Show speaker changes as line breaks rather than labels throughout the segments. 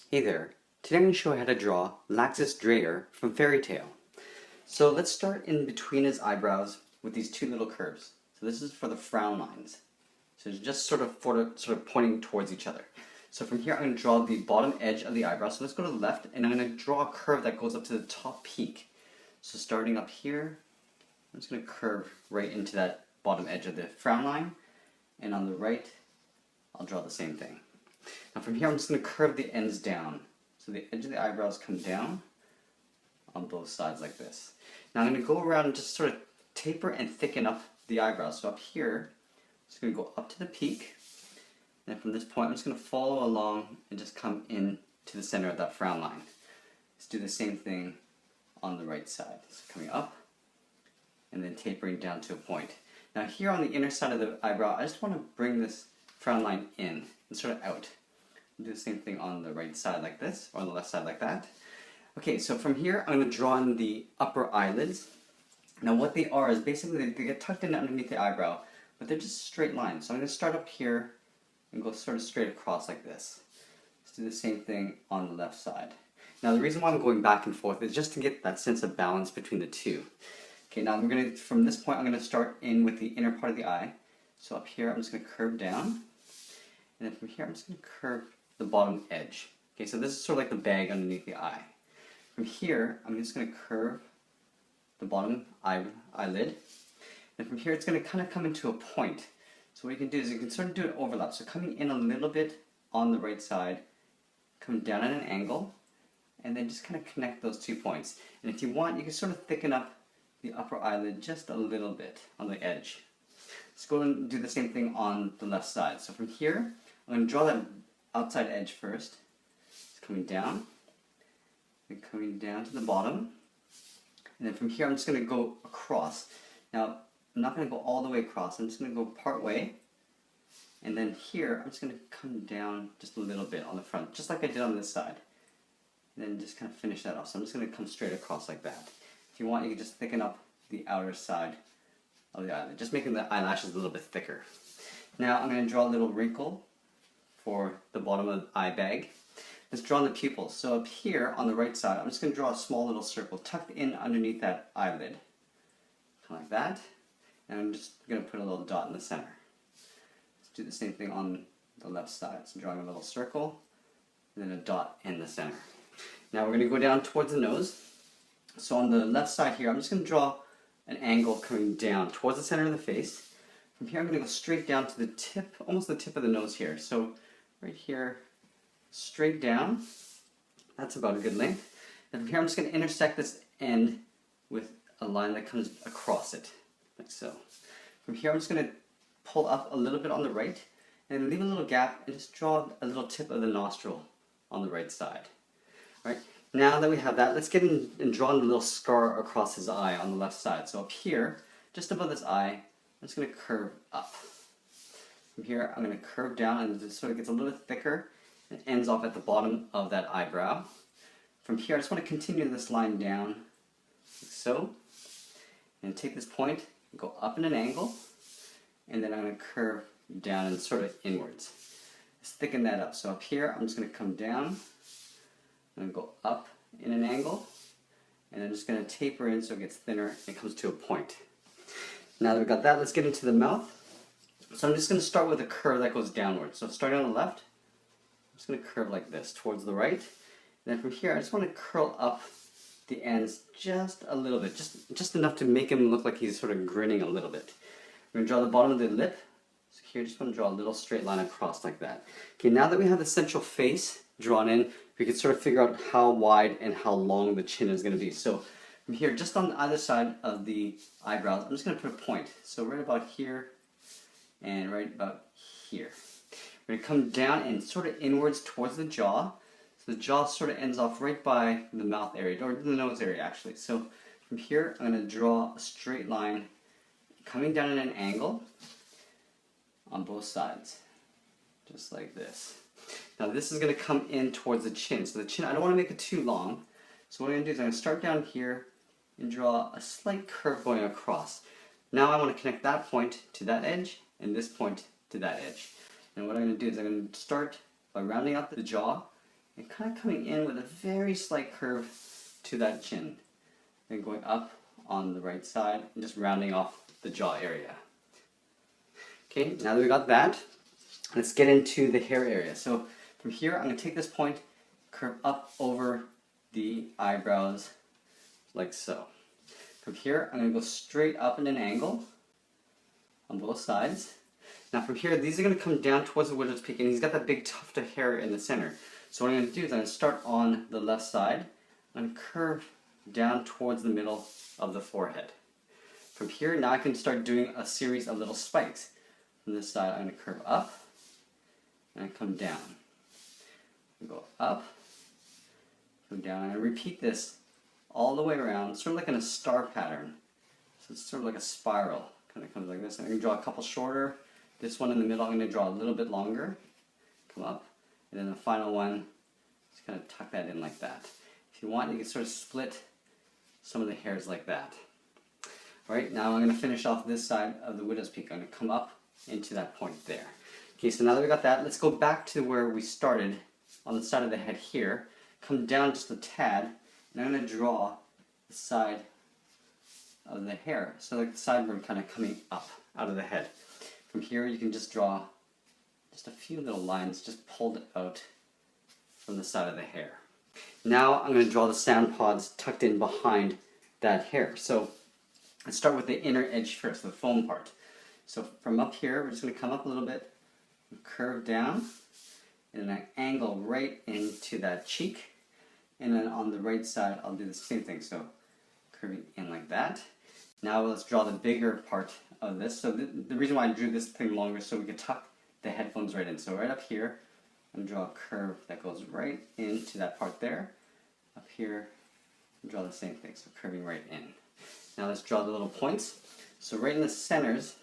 Hey there, today I'm going to show you how to draw Laxus Dreyar from Fairy Tale. So let's start in between his eyebrows with these two little curves. So this is for the frown lines. So it's just sort of pointing towards each other. So from here I'm going to draw the bottom edge of the eyebrow. So let's go to the left and I'm going to draw a curve that goes up to the top peak. So starting up here, I'm just going to curve right into that bottom edge of the frown line. And on the right, I'll draw the same thing. Now from here I'm just going to curve the ends down. So the edge of the eyebrows come down on both sides like this. Now I'm going to go around and just sort of taper and thicken up the eyebrows. So up here, I'm just going to go up to the peak. And from this point I'm just going to follow along and just come in to the center of that frown line. Let's do the same thing on the right side. So coming up and then tapering down to a point. Now here on the inner side of the eyebrow, I just want to bring this frown line in and sort of out. Do the same thing on the right side like this, or on the left side like that. Okay, so from here I'm going to draw in the upper eyelids. Now what they are is basically they get tucked in underneath the eyebrow, but they're just straight lines. So I'm going to start up here and go sort of straight across like this. Let's do the same thing on the left side. Now the reason why I'm going back and forth is just to get that sense of balance between the two. Okay, now from this point I'm going to start in with the inner part of the eye. So up here I'm just going to curve down. And then from here I'm just going to curve the bottom edge. Okay, so this is sort of like the bag underneath the eye. From here, I'm just going to curve the bottom eyelid. And from here, it's going to kind of come into a point. So what you can do is you can sort of do an overlap. So coming in a little bit on the right side, come down at an angle, and then just kind of connect those 2 points. And if you want, you can sort of thicken up the upper eyelid just a little bit on the edge. Let's go and do the same thing on the left side. So from here, I'm going to draw that outside edge first. It's coming down, and coming down to the bottom, and then from here I'm just going to go across. Now I'm not going to go all the way across, I'm just going to go part way, and then here I'm just going to come down just a little bit on the front, just like I did on this side, and then just kind of finish that off. So I'm just going to come straight across like that. If you want, you can just thicken up the outer side of the eyelid, just making the eyelashes a little bit thicker. Now I'm going to draw a little wrinkle for the bottom of the eye bag. Let's draw the pupil. So up here on the right side, I'm just going to draw a small little circle tucked in underneath that eyelid. Kind of like that. And I'm just going to put a little dot in the center. Let's do the same thing on the left side. So drawing a little circle, and then a dot in the center. Now we're going to go down towards the nose. So on the left side here, I'm just going to draw an angle coming down towards the center of the face. From here I'm going to go straight down to the tip, almost the tip of the nose here. So right here, straight down. That's about a good length. And from here I'm just going to intersect this end with a line that comes across it, like so. From here I'm just going to pull up a little bit on the right and leave a little gap and just draw a little tip of the nostril on the right side. All right. Now that we have that, let's get in and draw a little scar across his eye on the left side. So up here, just above this eye, I'm just going to curve up. From here, I'm going to curve down and it sort of gets a little bit thicker and ends off at the bottom of that eyebrow. From here, I just want to continue this line down, like so, and take this point, go up in an angle, and then I'm going to curve down and sort of inwards. Let's thicken that up. So up here, I'm just going to come down, and go up in an angle, and I'm just going to taper in so it gets thinner and it comes to a point. Now that we've got that, let's get into the mouth. So I'm just going to start with a curve that goes downward. So starting on the left, I'm just going to curve like this towards the right. And then from here, I just want to curl up the ends just a little bit, just enough to make him look like he's sort of grinning a little bit. We're going to draw the bottom of the lip. So here, I just want to draw a little straight line across like that. Okay, now that we have the central face drawn in, we can sort of figure out how wide and how long the chin is going to be. So from here, just on either side of the eyebrows, I'm just going to put a point. So right about here and right about here. We're going to come down and sort of inwards towards the jaw. So the jaw sort of ends off right by the mouth area, or the nose area actually. So from here, I'm going to draw a straight line coming down at an angle on both sides, just like this. Now this is going to come in towards the chin. So the chin, I don't want to make it too long. So what I'm going to do is I'm going to start down here and draw a slight curve going across. Now I want to connect that point to that edge and this point to that edge. And what I'm going to do is I'm going to start by rounding out the jaw and kind of coming in with a very slight curve to that chin. Then going up on the right side and just rounding off the jaw area. Okay, now that we got that, let's get into the hair area. So from here, I'm going to take this point, curve up over the eyebrows like so. From here, I'm going to go straight up in an angle on both sides. Now from here, these are going to come down towards the widow's peak, and he's got that big tuft of hair in the center. So what I'm going to do is I'm going to start on the left side. I'm going to curve down towards the middle of the forehead. From here, now I can start doing a series of little spikes. From this side, I'm going to curve up and come down. Go up, come down, and repeat this all the way around, sort of like in a star pattern. So it's sort of like a spiral. Kind of comes like this. I'm going to draw a couple shorter. This one in the middle, I'm going to draw a little bit longer. Come up. And then the final one, just kind of tuck that in like that. If you want, you can sort of split some of the hairs like that. Alright, now I'm going to finish off this side of the widow's peak. I'm going to come up into that point there. Okay, so now that we got that, let's go back to where we started on the side of the head here. Come down just a tad, and I'm going to draw the side of the hair. So like the sideburn kind of coming up out of the head. From here, you can just draw just a few little lines just pulled out from the side of the hair. Now I'm going to draw the sound pods tucked in behind that hair. So let's start with the inner edge first, the foam part. So from up here, we're just going to come up a little bit, curve down, and then I angle right into that cheek. And then on the right side, I'll do the same thing. So curving in like that. Now let's draw the bigger part of this. So the reason why I drew this thing longer is so we could tuck the headphones right in. So right up here, I'm going to draw a curve that goes right into that part there. Up here, draw the same thing, so curving right in. Now let's draw the little points. So right in the centers,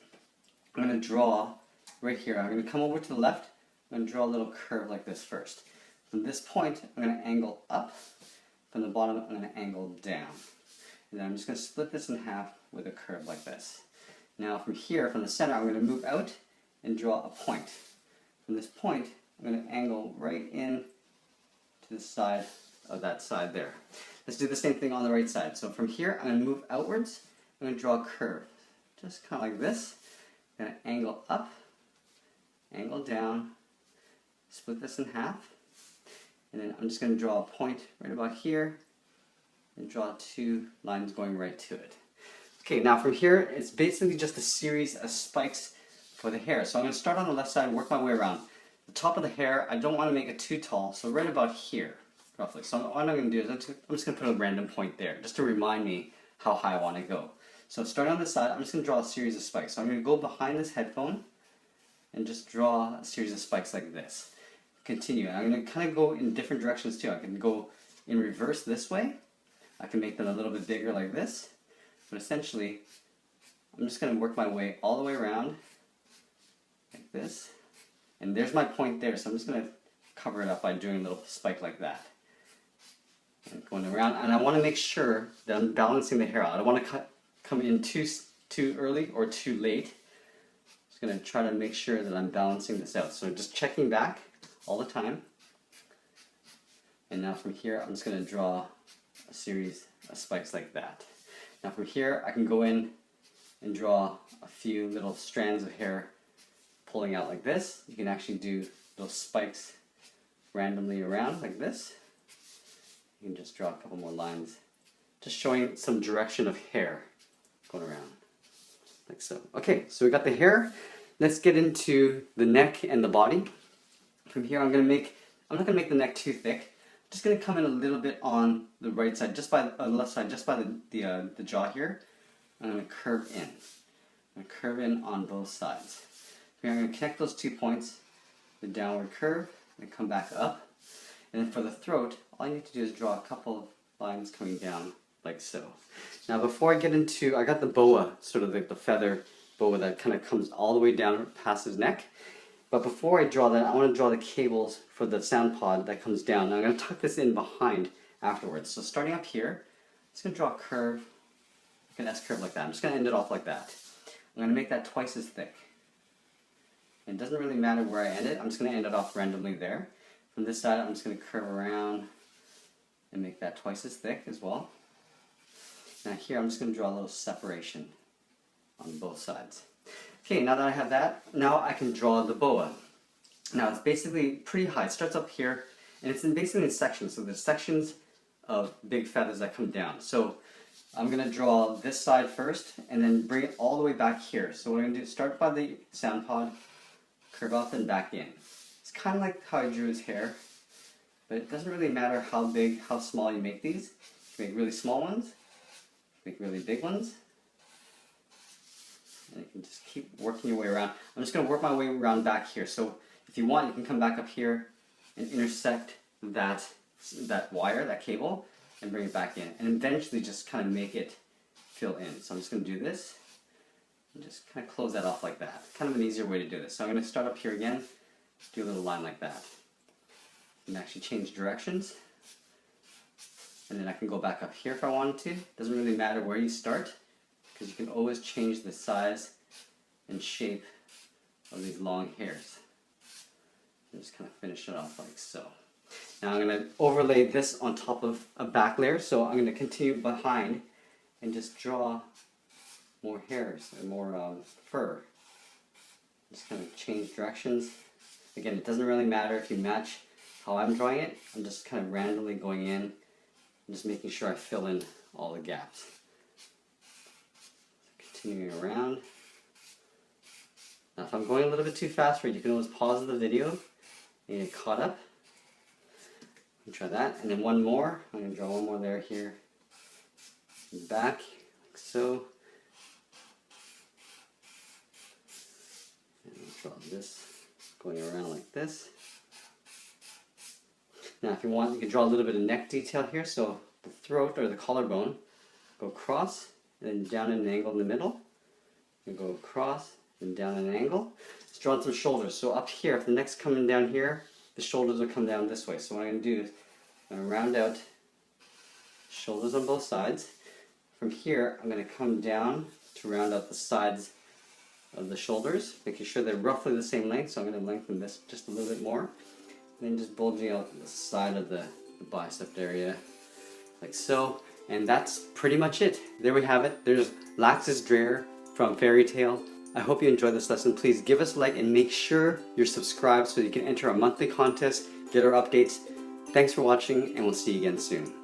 I'm going to draw right here. I'm going to come over to the left. I'm going to draw a little curve like this first. From this point, I'm going to angle up. From the bottom, I'm going to angle down. And then I'm just going to split this in half with a curve like this. Now from here, from the center, I'm going to move out and draw a point. From this point, I'm going to angle right in to the side of that side there. Let's do the same thing on the right side. So from here, I'm going to move outwards. I'm going to draw a curve, just kind of like this. I'm going to angle up, angle down, split this in half, and then I'm just going to draw a point right about here and draw two lines going right to it. Okay, now from here, it's basically just a series of spikes for the hair. So I'm going to start on the left side and work my way around. The top of the hair, I don't want to make it too tall, so right about here, roughly. So what I'm going to do is I'm just going to put a random point there, just to remind me how high I want to go. So starting on this side, I'm just going to draw a series of spikes. So I'm going to go behind this headphone and just draw a series of spikes like this. Continue. And I'm going to kind of go in different directions too. I can go in reverse this way. I can make them a little bit bigger like this. But essentially, I'm just going to work my way all the way around like this. And there's my point there, so I'm just going to cover it up by doing a little spike like that. And going around, and I want to make sure that I'm balancing the hair out. I don't want to come in too early or too late. Just going to try to make sure that I'm balancing this out. So just checking back all the time. And now from here, I'm just going to draw a series of spikes like that. Now from here, I can go in and draw a few little strands of hair pulling out like this. You can actually do those spikes randomly around like this. You can just draw a couple more lines, just showing some direction of hair going around, like so. Okay, so we got the hair. Let's get into the neck and the body. From here, I'm not going to make the neck too thick. I'm just going to come in a little bit on the right side, just by the left side, just by the jaw here. I'm going to curve in. I'm going to curve in on both sides. Here, I'm going to connect those 2 points, the downward curve, and come back up. And then for the throat, all you need to do is draw a couple of lines coming down like so. Now before I get into, I got the boa, sort of the feather boa that kind of comes all the way down past his neck. But before I draw that, I want to draw the cables for the sound pod that comes down. Now I'm going to tuck this in behind afterwards. So starting up here, I'm just going to draw a curve, like an S curve like that. I'm just going to end it off like that. I'm going to make that twice as thick. It doesn't really matter where I end it. I'm just going to end it off randomly there. From this side, I'm just going to curve around and make that twice as thick as well. Now here, I'm just going to draw a little separation on both sides. Okay, now that I have that, now I can draw the boa. Now it's basically pretty high. It starts up here, and it's basically in sections. So there's sections of big feathers that come down. So I'm going to draw this side first, and then bring it all the way back here. So what I'm going to do is start by the sound pod, curve up and back in. It's kind of like how I drew his hair, but it doesn't really matter how big, how small you make these. You can make really small ones, make really big ones, and you can just keep working your way around. I'm just going to work my way around back here. So if you want, you can come back up here and intersect that wire, that cable, and bring it back in, and eventually just kind of make it fill in. So I'm just going to do this and just kind of close that off like that. Kind of an easier way to do this. So I'm going to start up here again, do a little line like that, and actually change directions, and then I can go back up here if I wanted to. Doesn't really matter where you start, because you can always change the size and shape of these long hairs. And just kind of finish it off like so. Now I'm going to overlay this on top of a back layer, so I'm going to continue behind and just draw more hairs and more fur. Just kind of change directions. Again, it doesn't really matter if you match how I'm drawing it. I'm just kind of randomly going in and just making sure I fill in all the gaps. So continuing around. Now if I'm going a little bit too fast for you, you can always pause the video and get caught up. Try that, and then one more. I'm going to draw one more there here, back, like so. And I'll draw this going around like this. Now, if you want, you can draw a little bit of neck detail here. So the throat or the collarbone, go across and then down at an angle in the middle. You go across and down at an angle. Let's draw some shoulders. So up here, if the neck's coming down here, the shoulders will come down this way. So what I'm going to do is I'm going to round out shoulders on both sides. From here, I'm going to come down to round out the sides of the shoulders, making sure they're roughly the same length. So I'm going to lengthen this just a little bit more. And then just bulging out the side of the bicep area, like so. And that's pretty much it. There we have it. There's Laxus Dreyar from Fairy Tale. I hope you enjoyed this lesson. Please give us a like and make sure you're subscribed so you can enter our monthly contest, get our updates. Thanks for watching, and we'll see you again soon.